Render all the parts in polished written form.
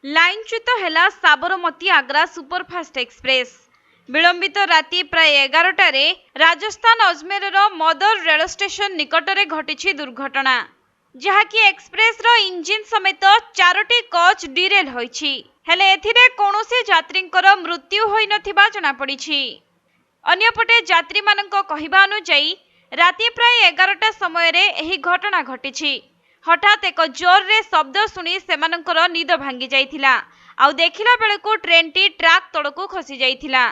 लाइनच्युत है Sabarmati Agra superfast express. विलंबित राति प्राय 11टार राजस्थान अजमेर मदर रेल स्टेशन निकटरे घटी दुर्घटना, जहाँकि एक्सप्रेस रो इंजिन समेत 4टी कोच डिरेल होईछि। हेले एथिरे कौनसी यात्रींकर मृत्यु होई नथिबा जଣା पड़िछि। अन्यपटे यात्री मानक कहिबा अनुसार राति प्राय 11टा समय रे एही घटना घटिछि। हठात एक जोर रे शब्द शुणी सेमानंकर निद भांगी जाइथिला। आउ देखिला बेलको ट्रेन टी ट्रैक तळकू खसी जाइथिला।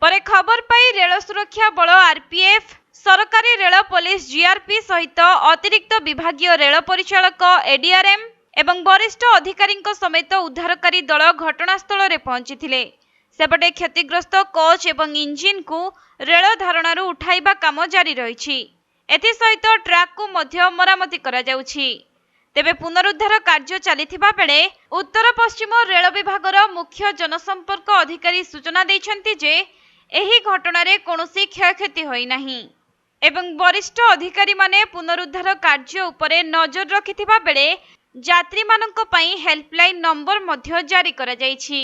परे खबर पाई रेल सुरक्षा बल आरपीएफ, सरकारी रेल पुलिस जीआरपी सहित अतिरिक्त विभागीय रेल परिचालक एडीआरएम एवं वरिष्ठ अधिकारी समेत उद्धारकारी दल घटनास्थल रे पहुंचीथिले। सेपटे क्षतिग्रस्त कोच एवं इंजिन को रेल धारणारू उठाइबा काम जारी रहिछि। एथि सहित ट्रैक को मध्य मरामती करा जाउछि। तेबे पुनरुद्धार कार्य चलिथिबा बेले उत्तर पश्चिम रेल विभागर मुख्य जनसंपर्क अधिकारी सूचना दैछन्ति जे एही घटना रे कोनोसी क्षयक्षति होई नाही एवं वरिष्ठ अधिकारी माने पुनरुद्धार कार्य उपरे नजर रखिथिबा बेले यात्री मानक पई हेल्पलाइन नंबर मध्य जारी करा जाइछि।